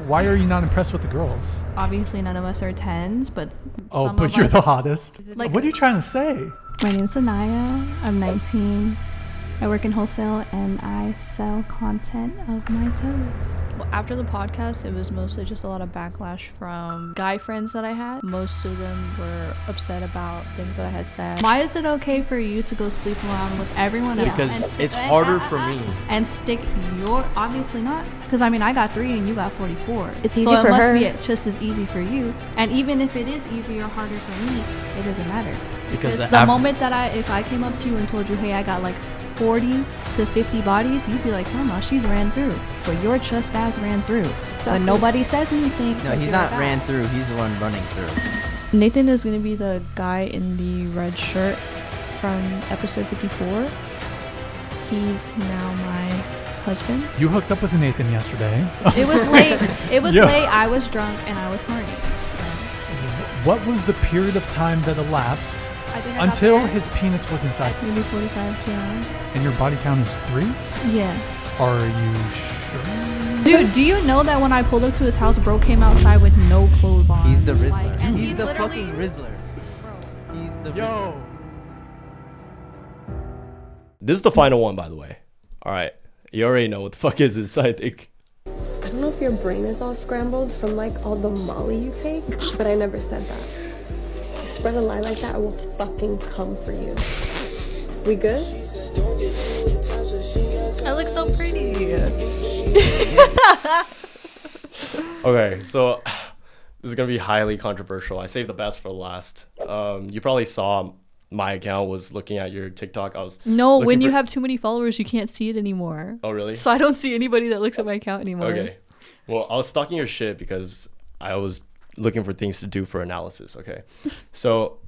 why are you not impressed with the girls? Obviously, none of us are 10s, but Oh, some but of you're us, the hottest. Like- What are you trying to say? My name's Anaya. I'm 19. I work in wholesale and I sell content of my toes. Well, after the podcast, it was mostly just a lot of backlash from guy friends that I had. Most of them were upset about things that I had said. Why is it okay for you to go sleep around with everyone else? Because it's harder for me. And stick your, obviously not, because I mean I got 3 and you got 44. It's easy so for it her. must be just as easy for you. And even if it is easier or harder for me, it doesn't matter. Because the moment that if I came up to you and told you, hey, I got like 40 to 50 bodies, you'd be like, Grandma, she's ran through. But your just ass ran through. But nobody says anything. No, he's not ran through. He's the one running through. Nathan is going to be the guy in the red shirt from episode 54. He's now my husband. You hooked up with Nathan yesterday. It was late. It was Yeah. late. I was drunk and I was horny. What was the period of time that elapsed I think I got until there his penis was inside? maybe 45 to an hour. And your body count is 3? Yes. Are you sure? Dude, do you know that when I pulled up to his house, bro came outside with no clothes on? He's the Rizzler. Like, and He's the literally- fucking Rizzler. Bro. He's the Yo. This is the final one, by the way. All right. You already know what the fuck is this, I think. I don't know if your brain is all scrambled from like all the Molly you take, but I never said that. You spread a lie like that, I will fucking come for you. We good? I look so pretty. Okay, so this is going to be highly controversial. I saved the best for last. You probably saw my account was looking at your TikTok. I was No, looking when you for- have too many followers, you can't see it anymore. Oh, really? So I don't see anybody that looks at my account anymore. Okay. Well, I was stalking your shit because I was looking for things to do for analysis. Okay. So,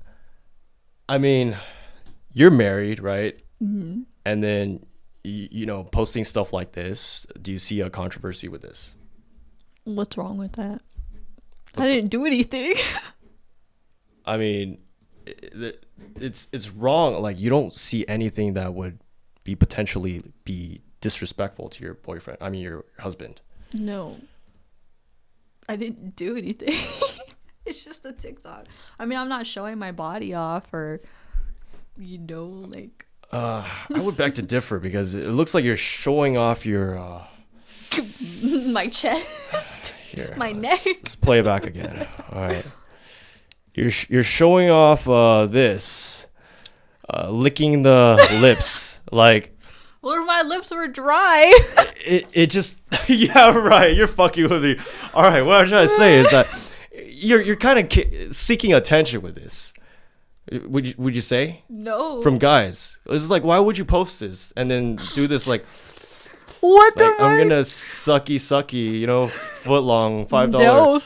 I mean, you're married, right? Mm-hmm. And then, you know, posting stuff like this, do you see a controversy with this? What's wrong with that? I didn't do anything. I mean, it's wrong. Like, you don't see anything that would be potentially be disrespectful to your boyfriend. I mean, your husband. No. I didn't do anything. It's just a TikTok. I mean, I'm not showing my body off or, you know, like. I would beg to differ because it looks like you're showing off your my chest. here. My neck. Let's play it back again. All right. You're showing off this, licking the lips. Like, What if my lips were dry? it just yeah, right. You're fucking with me. All right. What I'm trying to say is that you're kind of seeking attention with this. Would you say? No. From guys, it's like, why would you post this and then do this like? What Like, I'm gonna sucky, you know, foot long, $5. No.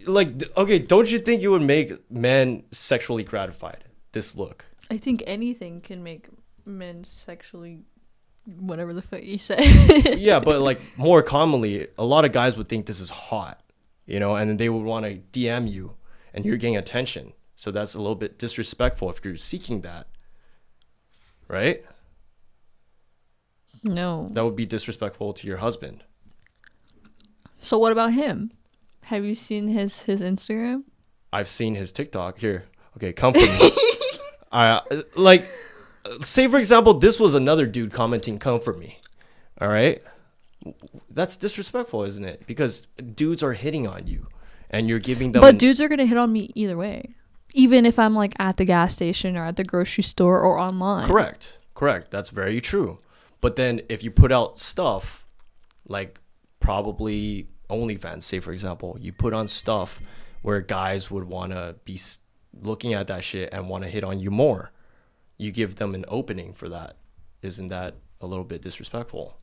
Like, okay, don't you think it would make men sexually gratified? This look. I think anything can make men sexually, whatever the fuck you say. Yeah, but like more commonly, a lot of guys would think this is hot, you know, and then they would want to DM you, and you're getting attention. So that's a little bit disrespectful if you're seeking that, right? No. That would be disrespectful to your husband. So what about him? Have you seen his Instagram? I've seen his TikTok. Here, okay, come for me. Like, say for example, this was another dude commenting, "Come for me." All right, that's disrespectful, isn't it? Because dudes are hitting on you, and you're giving them. But dudes are gonna hit on me either way, even if I'm like at the gas station or at the grocery store or online. Correct. That's very true. But then if you put out stuff like probably OnlyFans, say for example, you put on stuff where guys would want to be looking at that shit and want to hit on you more. You give them an opening for that. Isn't that a little bit disrespectful?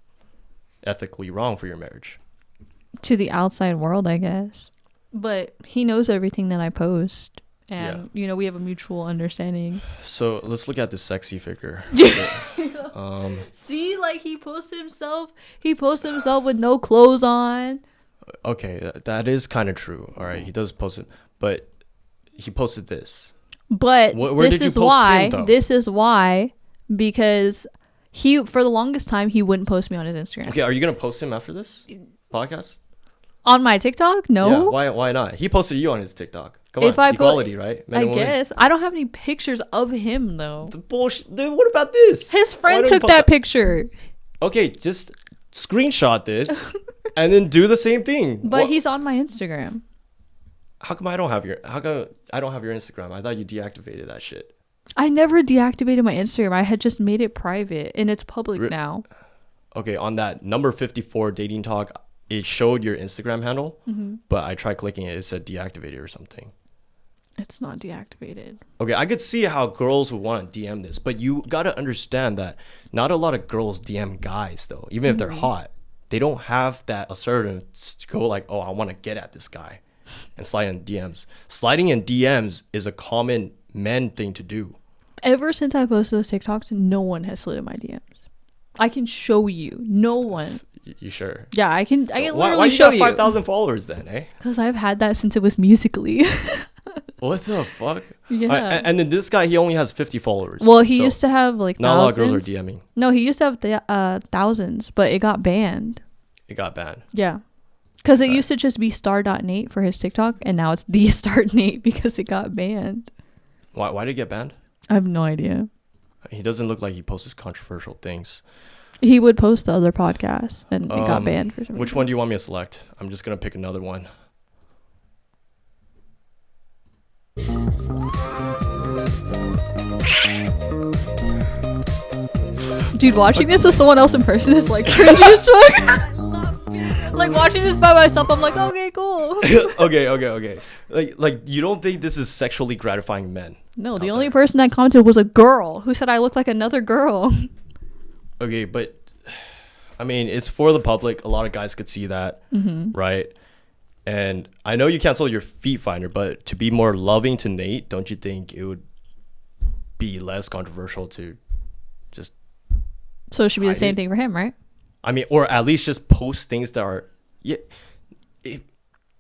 Ethically wrong for your marriage. To the outside world, I guess. But he knows everything that I post. And, you know, we have a mutual understanding. So let's look at the sexy figure. See, like he posts himself with no clothes on. Okay, that is kind of true. All right, he does post it, but he posted this. But Where this did you is post why. him, though? This is why, because he, for the longest time, he wouldn't post me on his Instagram. Okay, are you gonna post him after this? podcast? On my TikTok? No. Yeah, why not? He posted you on his TikTok. Come If on, I equality, right? Men I and women. guess. I don't have any pictures of him though. The bullshit. Dude, what about this? His Why friend don't you took post that picture. Okay, just screenshot this and then do the same thing. But he's on my Instagram. How come I don't have your Instagram? I thought you deactivated that shit. I never deactivated my Instagram. I had just made it private and it's public now. Okay, on that number 54 dating talk, it showed your Instagram handle, but I tried clicking it. It said deactivated or something. It's not deactivated. Okay, I could see how girls would want to DM this, but you got to understand that not a lot of girls DM guys, though. Even if they're hot, they don't have that assertiveness to go like, oh, I want to get at this guy and slide in DMs. Sliding in DMs is a common men thing to do. Ever since I posted those TikToks, no one has slid in my DMs. I can show you. No one. You sure? Yeah, I can literally why show you you. got 5,000 followers then, eh? Because I've had that since it was Musically. What the fuck? Yeah. And then this guy, he only has 50 followers. Well, he so used to have like not thousands. a lot of girls are DMing. No, he used to have thousands, but it got banned. It got banned. Yeah. Because it used to just be star.nate for his TikTok, and now it's the star.nate because it got banned. Why did it get banned? I have no idea. He doesn't look like he posts controversial things. He would post the other podcasts, and it got banned for some reason. Which one do you want me to select? I'm just going to pick another one. Dude, watching this with someone else in person is like cringy as fuck. Like watching this by myself, I'm like, okay, cool. Okay. Like you don't think this is sexually gratifying men? No, the only person that commented was a girl who said I looked like another girl. Okay, but I mean, it's for the public. A lot of guys could see that, right? And I know you cancel your feet finder, but to be more loving to Nate, don't you think it would be less controversial to just... So it should be the same thing for him, right? I mean, or at least just post things that are... Yeah, it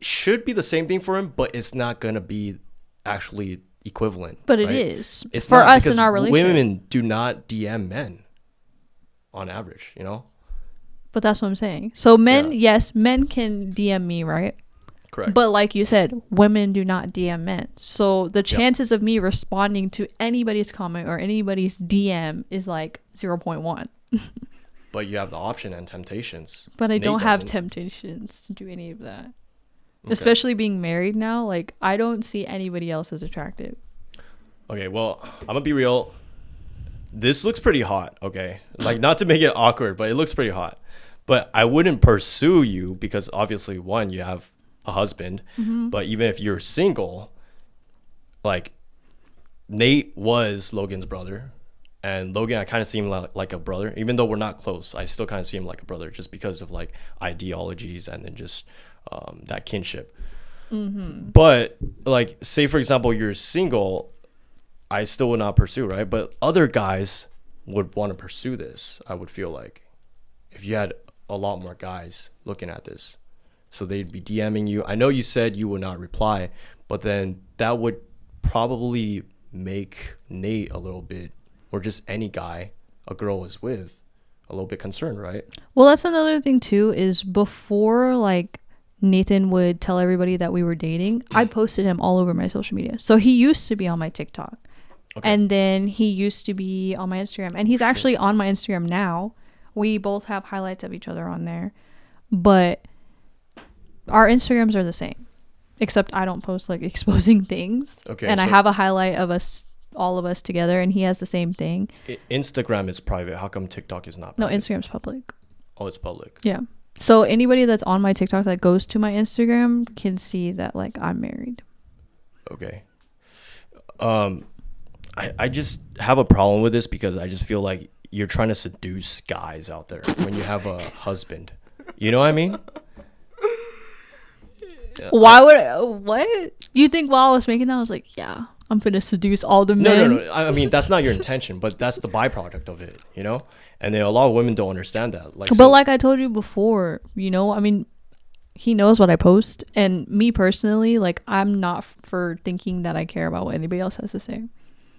should be the same thing for him, but it's not going to be actually equivalent. But right? it is. It's for not, us because in our relationship. women do not DM men on average, you know? But that's what I'm saying. So men, yes, men can DM me, right? Correct. But like you said, women do not DM men. So the chances of me responding to anybody's comment or anybody's DM is like 0.1. But you have the option and temptations. But I Nate don't have doesn't. temptations to do any of that. Okay. Especially being married now, like I don't see anybody else as attractive. Okay, well, I'm gonna be real. This looks pretty hot, okay? Like, not to make it awkward, but it looks pretty hot. But I wouldn't pursue you because obviously, one, you have a husband. But even if you're single, like, Nate was Logan's brother. And Logan, I kind of see him like a brother. Even though we're not close, I still kind of see him like a brother just because of, like, ideologies and then just that kinship. But, like, say, for example, you're single, I still would not pursue, right? But other guys would want to pursue this, I would feel like. If you had a lot more guys looking at this. So they'd be DMing you. I know you said you would not reply, but then that would probably make Nate a little bit, or just any guy a girl is with, a little bit concerned, right? Well, that's another thing too, is before like Nathan would tell everybody that we were dating, I posted him all over my social media. So he used to be on my TikTok. Okay. And then he used to be on my Instagram. And he's actually on my Instagram now. We both have highlights of each other on there. But our Instagrams are the same. Except I don't post like exposing things. Okay. And I so have a highlight of us, all of us together, and he has the same thing. Instagram is private. How come TikTok is not private? No, Instagram's public. Oh, it's public. Yeah. So anybody that's on my TikTok that goes to my Instagram can see that like I'm married. Okay. I just have a problem with this because I just feel like you're trying to seduce guys out there when you have a husband. You know what I mean? Why would what? You think while I was making that I was like, yeah, I'm gonna seduce all the men? No. I mean, that's not your intention, but that's the byproduct of it, you know? And then a lot of women don't understand that. Like, But like I told you before, you know, I mean, he knows what I post, and me personally, like I'm not for thinking that I care about what anybody else has to say.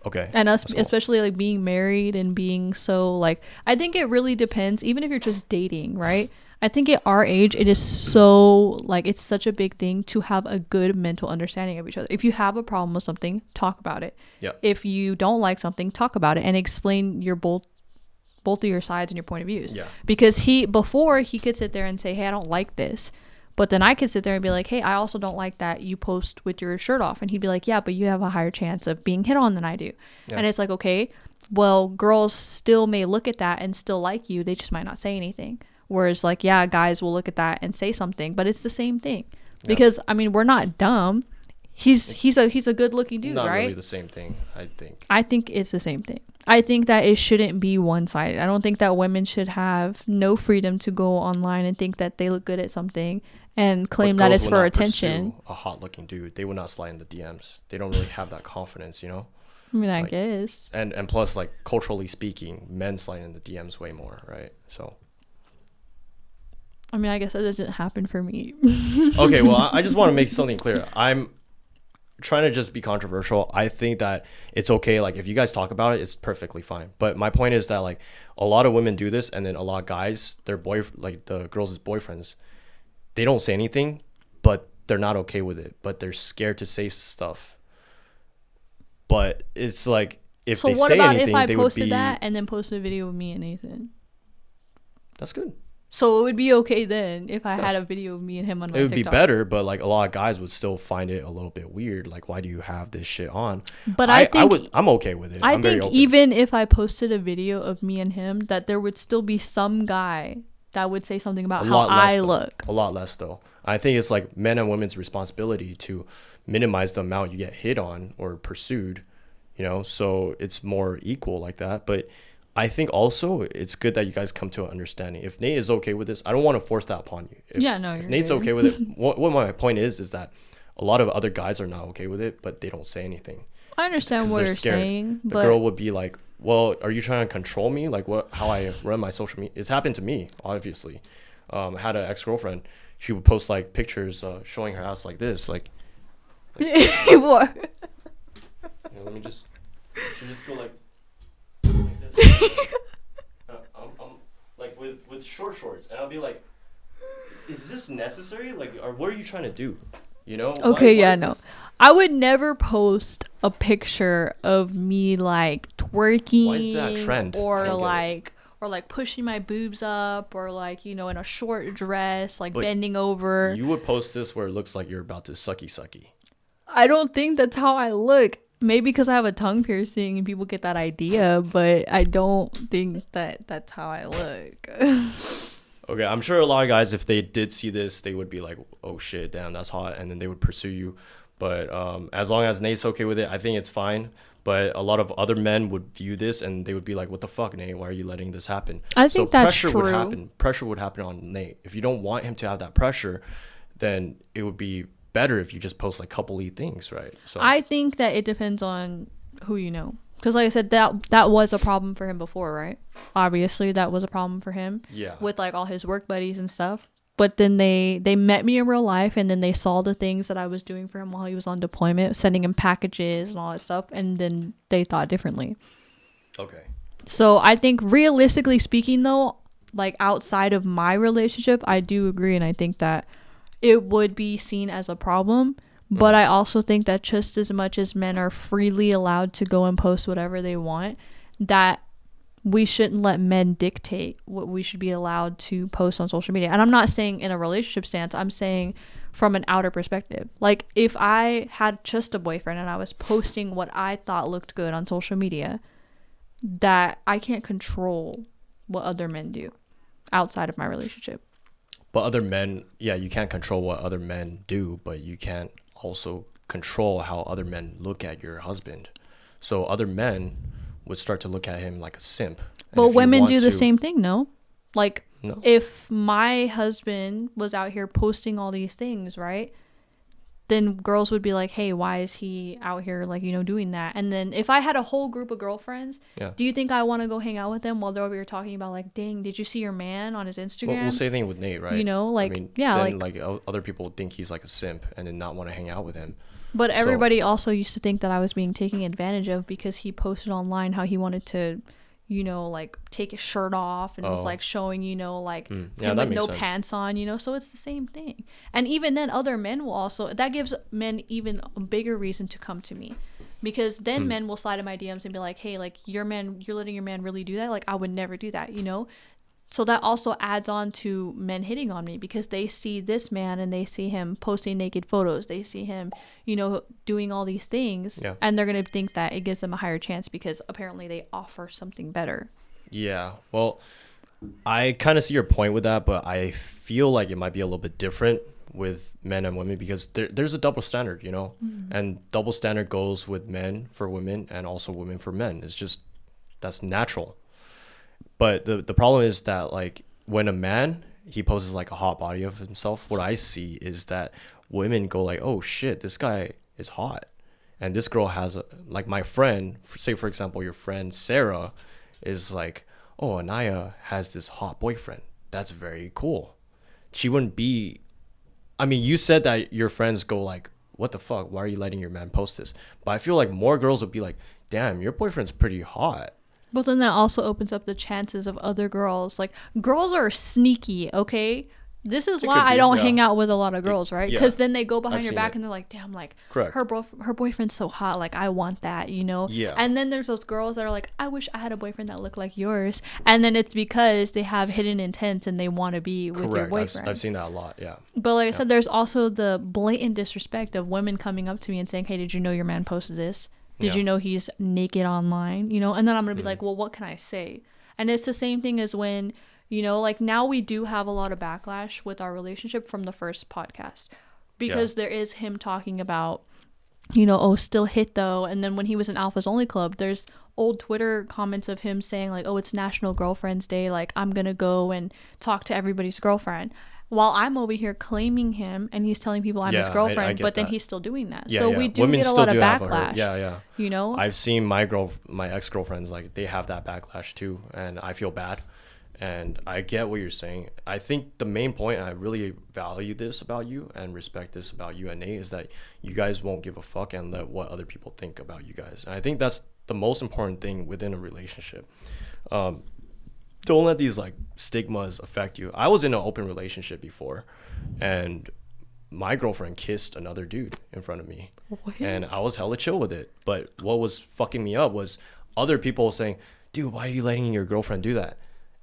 okay. And us, Cool. especially like being married and being so like, I think it really depends. Even if you're just dating, right? I think at our age, it is so, like, it's such a big thing to have a good mental understanding of each other. If you have a problem with something, talk about it. Yeah. If you don't like something, talk about it and explain your both of your sides and your point of views. Yeah. Because before he could sit there and say, hey, I don't like this. But then I could sit there and be like, hey, I also don't like that you post with your shirt off. And he'd be like, yeah, but you have a higher chance of being hit on than I do. Yeah. And it's like, okay, well, girls still may look at that and still like you. They just might not say anything. Whereas, like, yeah, guys will look at that and say something, but it's the same thing. Yeah. Because, I mean, we're not dumb. He's a good looking dude, not right? Not really the same thing, I think. I think it's the same thing. I think that it shouldn't be one-sided. I don't think that women should have no freedom to go online and think that they look good at something and claim that it's for attention. A hot looking dude, they would not slide in the DMs. They don't really have that confidence, you know? I mean, I guess. And plus, like, culturally speaking, men slide in the DMs way more, right? So I mean, I guess that doesn't happen for me. Okay, well, I just want to make something clear. I'm trying to just be controversial. I think that it's okay. Like, if you guys talk about it, it's perfectly fine. But my point is that, like, a lot of women do this, and then a lot of guys, like the girls' boyfriends, they don't say anything, but they're not okay with it. But they're scared to say stuff. But it's like, if they say anything, so what about if I posted that and then posted a video of me and Nathan? That's good. So it would be okay then if I had a video of me and him on my TikTok. It would be better, but like a lot of guys would still find it a little bit weird. Like, why do you have this shit on? But I'm okay with it. I think even if I posted a video of me and him, that there would still be some guy that would say something about how I look. A lot less though. I think it's like men and women's responsibility to minimize the amount you get hit on or pursued, you know, so it's more equal like that. But I think also it's good that you guys come to an understanding. If Nate is okay with this, I don't want to force that upon you. If Nate's okay with it, what my point is that a lot of other guys are not okay with it, but they don't say anything. I understand what you're saying. The girl would be like, well, are you trying to control me? Like, how I run my social media? It's happened to me, obviously. I had an ex-girlfriend. She would post like pictures showing her ass like this. Like what? Yeah, let me just. She just go like this. I'm like with short shorts, and I'll be like, is this necessary? Like, or what are you trying to do? You know? Okay, no. I would never post a picture of me like twerking. Why is that a trend? Or like pushing my boobs up, or like, you know, in a short dress, like bending over. You would post this where it looks like you're about to sucky. I don't think that's how I look. Maybe because I have a tongue piercing and people get that idea, but I don't think that that's how I look. Okay, I'm sure a lot of guys, if they did see this, they would be like, oh shit, damn, that's hot, and then they would pursue you. But as long as Nate's okay with it, I think it's fine. But a lot of other men would view this and they would be like, what the fuck, Nate? Why are you letting this happen? I think that's true. Pressure would happen on Nate. If you don't want him to have that pressure, then it would be better if you just post like coupley things, right? So I think that it depends on who you know. Because like I said, that was a problem for him before, right? Obviously, that was a problem for him. Yeah. With like all his work buddies and stuff. But then they met me in real life, and then they saw the things that I was doing for him while he was on deployment, sending him packages and all that stuff, and then they thought differently. Okay. So I think realistically speaking, though, like outside of my relationship, I do agree, and I think that it would be seen as a problem. But I also think that just as much as men are freely allowed to go and post whatever they want, that we shouldn't let men dictate what we should be allowed to post on social media. And I'm not saying in a relationship stance, I'm saying from an outer perspective. Like, if I had just a boyfriend and I was posting what I thought looked good on social media, that I can't control what other men do outside of my relationship. But other men, yeah, you can't control what other men do, but you can't also control how other men look at your husband. So other men would start to look at him like a simp. But women do the same thing, no? Like, no. If my husband was out here posting all these things, right? Then girls would be like, hey, why is he out here, like, you know, doing that? And then if I had a whole group of girlfriends, do you think I want to go hang out with them while they're over here talking about, like, dang, did you see your man on his Instagram? Well, we'll say anything with Nate, right? You know, like, I mean, yeah. Then, like other people would think he's like a simp and then not want to hang out with him. But everybody also used to think that I was being taken advantage of because he posted online how he wanted to, you know, like take his shirt off and was like showing, you know, like him that with makes no sense. pants on, you know. So it's the same thing. And even then other men will also, that gives men even a bigger reason to come to me, because then men will slide in my DMs and be like, hey, like you're letting your man really do that? Like I would never do that, you know. So that also adds on to men hitting on me, because they see this man and they see him posting naked photos. They see him, you know, doing all these things. Yeah. And they're going to think that it gives them a higher chance because apparently they offer something better. Yeah. Well, I kind of see your point with that, but I feel like it might be a little bit different with men and women, because there's a double standard, you know, and double standard goes with men for women and also women for men. It's just, that's natural. But the problem is that, like, when a man, he poses like a hot body of himself, what I see is that women go like, oh shit, this guy is hot. And this girl has like my friend, say for example, your friend Sarah is like, oh, Anaya has this hot boyfriend. That's very cool. She wouldn't be, I mean, you said that your friends go like, what the fuck? Why are you letting your man post this? But I feel like more girls would be like, damn, your boyfriend's pretty hot. But then that also opens up the chances of other girls. Like, girls are sneaky, okay? This is why I don't hang out with a lot of girls, right? Because then they go behind your back and they're like, damn, like, Correct. her boyfriend's so hot. Like, I want that, you know? Yeah. And then there's those girls that are like, I wish I had a boyfriend that looked like yours. And then it's because they have hidden intent and they want to be with your boyfriend. I've seen that a lot, yeah. But like I said, there's also the blatant disrespect of women coming up to me and saying, hey, did you know your man posted this? Did you know he's naked online? You know, and then I'm going to be like, well, what can I say? And it's the same thing as when, you know, like now we do have a lot of backlash with our relationship from the first podcast, because there is him talking about, you know, oh, still hit though. And then when he was in Alpha's Only Club, there's old Twitter comments of him saying like, oh, it's National Girlfriend's Day. Like, I'm going to go and talk to everybody's girlfriend. While I'm over here claiming him and he's telling people I'm his girlfriend, but then he's still doing that. So we do get a lot of backlash. Yeah. You know? I've seen my ex-girlfriends, like, they have that backlash too, and I feel bad. And I get what you're saying. I think the main point, and I really value this about you and respect this about you and Nate, is that you guys won't give a fuck and let what other people think about you guys. And I think that's the most important thing within a relationship. Don't let these like stigmas affect you. I was in an open relationship before, and my girlfriend kissed another dude in front of me. What? And I was hella chill with it. But what was fucking me up was other people saying, dude, why are you letting your girlfriend do that?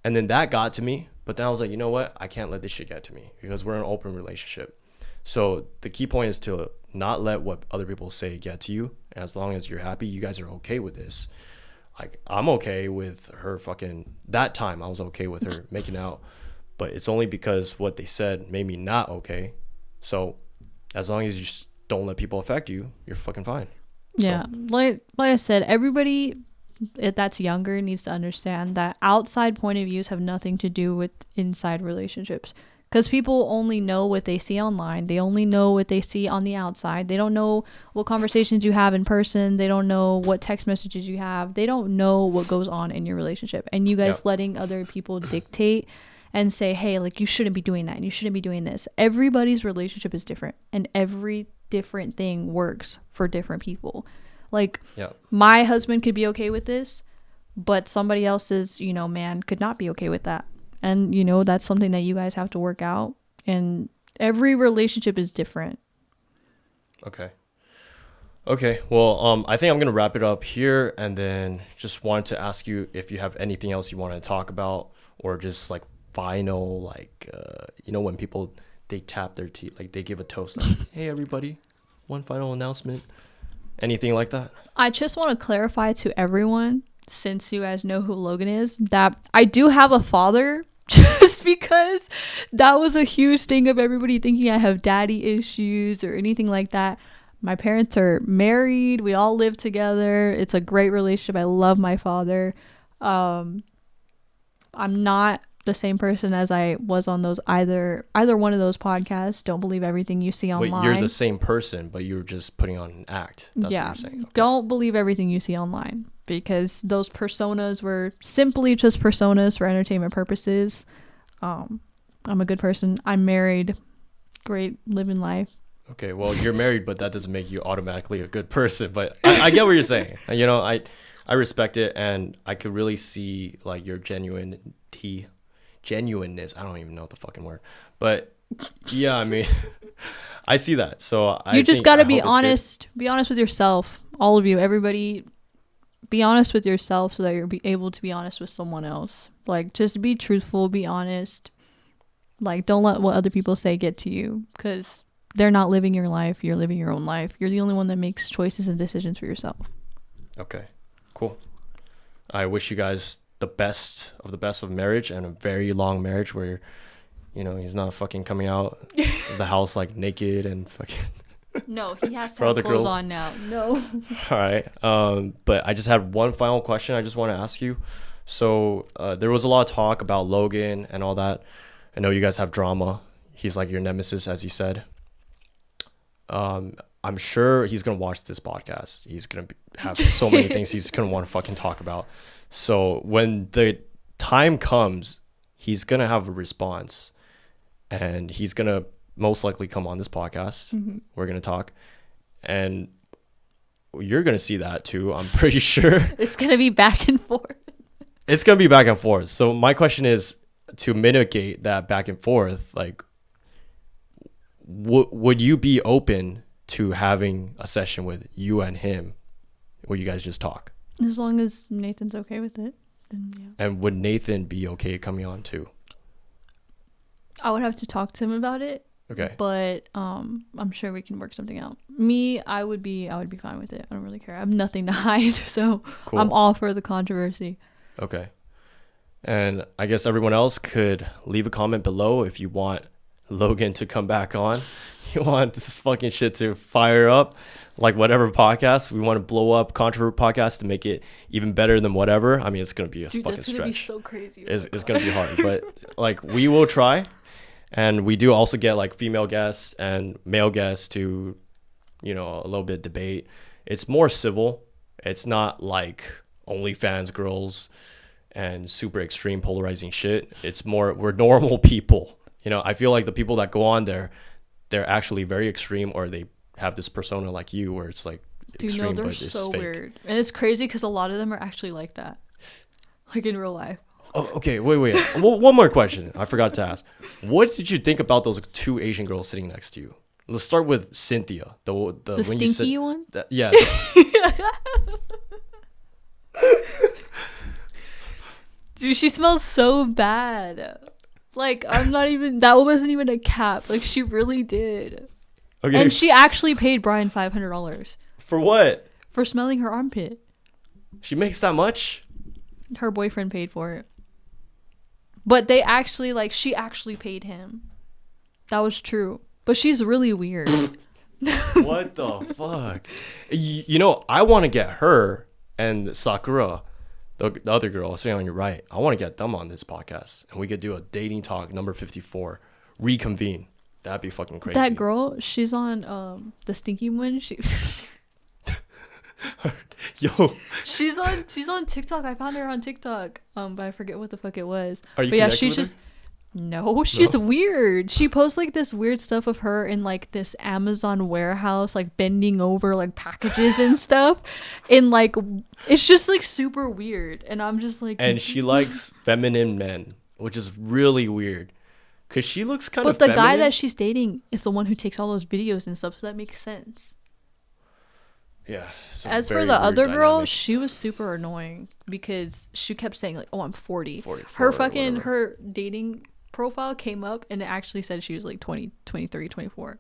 And then that got to me. But then I was like, you know what? I can't let this shit get to me, because we're in an open relationship. So the key point is to not let what other people say get to you. And as long as you're happy, you guys are okay with this. Like, I'm okay with her fucking, that time I was okay with her making out, but it's only because what they said made me not okay. So as long as you just don't let people affect you, you're fucking fine. Yeah. So. Like I said, everybody that's younger needs to understand that outside point of views have nothing to do with inside relationships. Because people only know what they see online. They only know what they see on the outside. They don't know what conversations you have in person. They don't know what text messages you have. They don't know what goes on in your relationship. And you guys letting other people dictate and say, hey, like, you shouldn't be doing that and you shouldn't be doing this. Everybody's relationship is different, and every different thing works for different people. Like, my husband could be okay with this, but somebody else's, you know, man could not be okay with that. And, you know, that's something that you guys have to work out. And every relationship is different. Okay. Well, I think I'm going to wrap it up here. And then just wanted to ask you if you have anything else you want to talk about, or just like final, like, you know, when people, they tap their teeth, like they give a toast, like, hey, everybody, one final announcement. Anything like that? I just want to clarify to everyone, since you guys know who Logan is, that I do have a father. Just because that was a huge thing of everybody thinking I have daddy issues or anything like that. My parents are married. We all live together. It's a great relationship. I love my father. I'm not the same person as I was on those either one of those podcasts. Don't believe everything you see online. Wait, you're the same person, but you're just putting on an act. That's what you're saying. Okay. Don't believe everything you see online, because those personas were simply just personas for entertainment purposes. I'm a good person. I'm married. Great, living life. Okay, well, you're married, but that doesn't make you automatically a good person. But I get what you're saying. You know, I respect it, and I could really see like your genuineness. I don't even know the fucking word, but yeah, I mean, I see that. So you just got to be honest. Be honest with yourself, all of you, everybody. Be honest with yourself so that you're able to be honest with someone else. Like, just be truthful, be honest. Like, don't let what other people say get to you, because they're not living your life. You're living your own life. You're the only one that makes choices and decisions for yourself. Okay, cool. I wish you guys the best of marriage, and a very long marriage where, you know, he's not fucking coming out of the house like naked and fucking. No, he has to have clothes on now. No. All right. But I just had one final question I just want to ask you. So there was a lot of talk about Logan and all that. I know you guys have drama. He's like your nemesis, as you said. I'm sure he's going to watch this podcast. He's going to have so many things he's going to want to fucking talk about. So when the time comes, he's going to have a response. And he's going to most likely come on this podcast. Mm-hmm. We're going to talk. And you're going to see that too, I'm pretty sure. It's going to be back and forth. It's going to be back and forth. So my question is, to mitigate that back and forth, like, would you be open to having a session with you and him where you guys just talk? As long as Nathan's okay with it, then yeah. And would Nathan be okay coming on too? I would have to talk to him about it. Okay. But I'm sure we can work something out. Me, I would be fine with it. I don't really care. I have nothing to hide, so cool. I'm all for the controversy. Okay. And I guess everyone else could leave a comment below if you want Logan to come back on. You want this fucking shit to fire up, like whatever podcast. We want to blow up Controvert podcast to make it even better than whatever. I mean, it's going to be a fucking stretch. It's going to be so crazy. It's going to be hard, but like we will try. And we do also get like female guests and male guests to, you know, a little bit debate. It's more civil. It's not like OnlyFans girls and super extreme polarizing shit. It's more, we're normal people. You know, I feel like the people that go on there, they're actually very extreme, or they have this persona like you where it's like extreme, they're but it's so fake. Weird. And it's crazy because a lot of them are actually like that. Like in real life. Oh, okay. Wait. Well, one more question. I forgot to ask. What did you think about those two Asian girls sitting next to you? Let's start with Cynthia. The when stinky you said, one? Yeah. Dude, she smells so bad. Like, that wasn't even a cap. Like, she really did. Okay. And she actually paid Brian $500. For what? For smelling her armpit. She makes that much? Her boyfriend paid for it. But they actually, like, she actually paid him. That was true. But she's really weird. What the fuck? You know, I want to get her and Sakura, the other girl sitting on your right. I want to get them on this podcast. And we could do a dating talk number 54. Reconvene. That'd be fucking crazy. That girl, she's on the stinky one. Yo, she's on TikTok. I found her on TikTok, but I forget what the fuck it was. Are you but yeah, she's with just her? No, she's weird. She posts like this weird stuff of her in like this Amazon warehouse, like bending over like packages and stuff, and like it's just like super weird. And I'm just like, and she likes feminine men, which is really weird because she looks kind of. But the feminine. guy that she's dating is the one who takes all those videos and stuff, so that makes sense. Yeah. As for the other girl, she was super annoying because she kept saying like, "Oh, I'm 40." Her dating profile came up and it actually said she was like 20, 23, 24.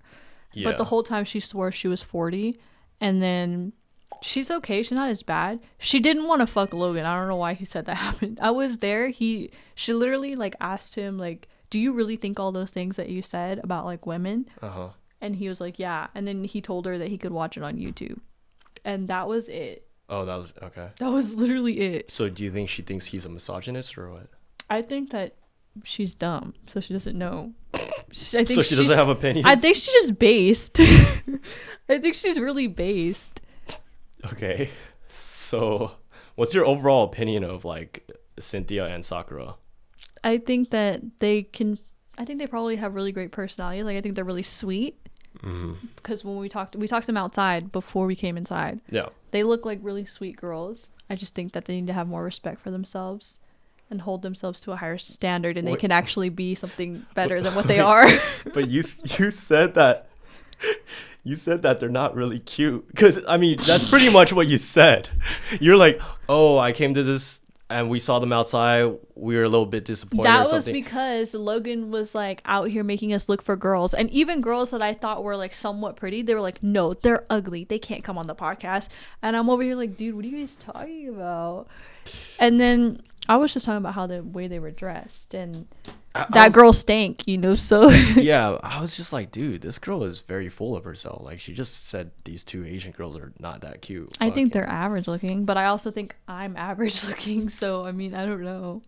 Yeah. But the whole time she swore she was 40, and then she's okay. She's not as bad. She didn't want to fuck Logan. I don't know why he said that happened. I was there. She literally like asked him like, "Do you really think all those things that you said about like women?" Uh-huh. And he was like, "Yeah." And then he told her that he could watch it on YouTube. And that was it. Oh, that was okay. That was literally it. So do you think she thinks he's a misogynist or what? I think that she's dumb, so she doesn't know. So she doesn't have opinions? I think she's just based. I think she's really based. Okay. So what's your overall opinion of like Cynthia and Sakura? I think that they probably have really great personality. Like I think they're really sweet. Mm-hmm. Because when we talked to them outside before we came inside. Yeah. They look like really sweet girls. I just think that they need to have more respect for themselves and hold themselves to a higher standard, and they can actually be something better than what they are. But you said that. You said that they're not really cute. Because, I mean, that's pretty much what you said. You're like, oh, I came to this and we saw them outside. We were a little bit disappointed That or was something. because Logan was like out here making us look for girls. And even girls that I thought were like somewhat pretty, they were like, no, they're ugly. They can't come on the podcast. And I'm over here like, dude, what are you guys talking about? And then I was just talking about how the way they were dressed, and that girl stank, you know, so. Yeah, I was just like, dude, this girl is very full of herself. Like, she just said these two Asian girls are not that cute. I think they're average looking, but I also think I'm average looking, so I mean, I don't know.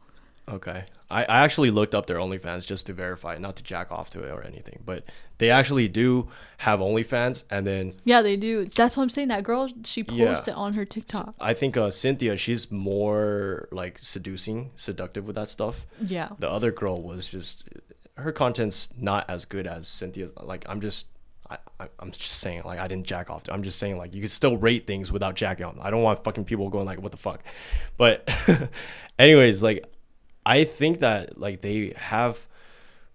Okay. I actually looked up their OnlyFans just to verify it, not to jack off to it or anything. But they actually do have OnlyFans, and then... Yeah, they do. That's what I'm saying. That girl, she posts it on her TikTok. I think Cynthia, she's more, like, seductive with that stuff. Yeah. The other girl was just... Her content's not as good as Cynthia's. Like, I'm just saying, like, I didn't jack off to it. I'm just saying, like, you can still rate things without jacking on. I don't want fucking people going, like, what the fuck? But anyways, like... I think that like they have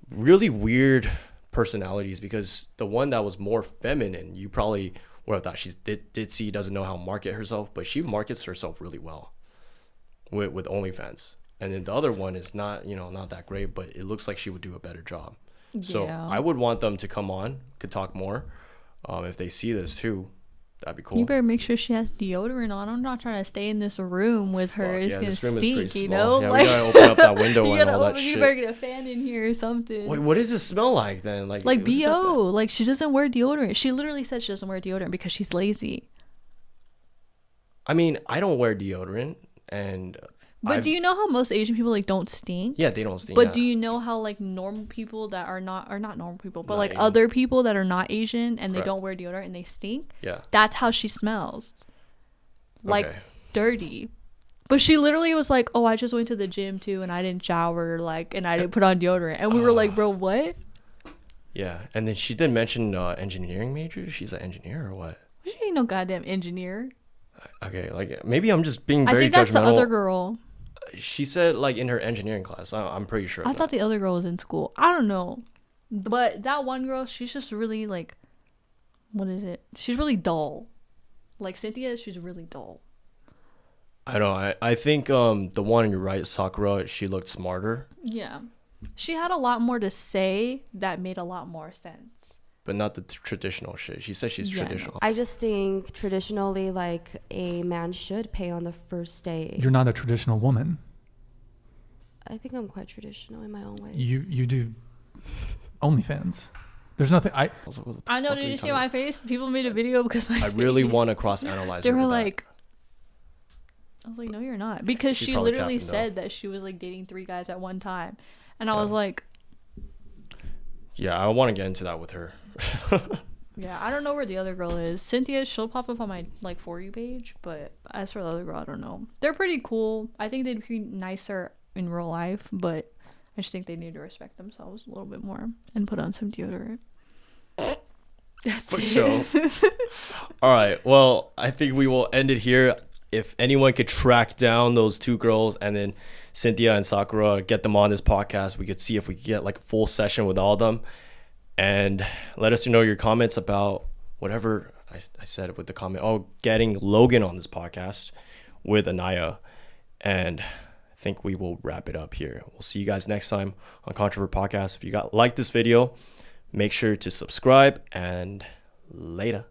really weird personalities, because the one that was more feminine, you probably would have thought she's ditzy, doesn't know how to market herself, but she markets herself really well with OnlyFans. And then the other one is not, you know, not that great, but it looks like she would do a better job. Yeah. So I would want them to come on, could talk more. If they see this too, that'd be cool. You better make sure she has deodorant on. I'm not trying to stay in this room with her. It's gonna stink, you know. Yeah, like, we gotta open up that window and all that you shit. better get a fan in here or something. Wait, what does it smell like then? Like BO. Like, she doesn't wear deodorant. She literally said she doesn't wear deodorant because she's lazy. I mean, I don't wear deodorant, and. But do you know how most Asian people like don't stink? Yeah, they don't stink. But do you know how like normal people that are not normal people, but not like Asian. other people that are not Asian and they Correct. don't wear deodorant and they stink? Yeah. That's how she smells. Like Okay. dirty. But she literally was like, "Oh, I just went to the gym too and I didn't shower like and I didn't put on deodorant." And we were like, "Bro, what?" Yeah, and then she did mention engineering major. She's an engineer or what? She ain't no goddamn engineer. Okay, like maybe I'm just being very I think that's judgmental. the other girl. She said like in her engineering class. I'm pretty sure. I thought the other girl was in school. I don't know. But that one girl, she's just really like, what is it? She's really dull. Like Cynthia, she's really dull. I know. I think the one on your right, Sakura, she looked smarter. Yeah. She had a lot more to say that made a lot more sense. But not the traditional shit. She said she's traditional. I just think traditionally, like, a man should pay on the first date. You're not a traditional woman. I think I'm quite traditional in my own ways. You do OnlyFans. There's nothing. I was like, what the I know. fuck are Did you you see talking my face? People made a video because my I really face. want to cross-analyze. They her were with that. like, I was like, no, you're not. Because She's she probably literally capping, said that she was like dating 3 guys at one time. And I was like, yeah, I want to get into that with her. yeah, I don't know where the other girl is. Cynthia, she'll pop up on my like For You page, but as for the other girl, I don't know. They're pretty cool. I think they'd be nicer in real life, but I just think they need to respect themselves a little bit more and put on some deodorant. For sure. All right. Well, I think we will end it here. If anyone could track down those 2 girls and then Cynthia and Sakura, get them on this podcast, we could see if we could get like a full session with all of them. And let us know your comments about whatever I said with the comment. Oh, getting Logan on this podcast with Anaya. And I think we will wrap it up here. We'll see you guys next time on Controvert Podcast. If you liked this video, make sure to subscribe, and later.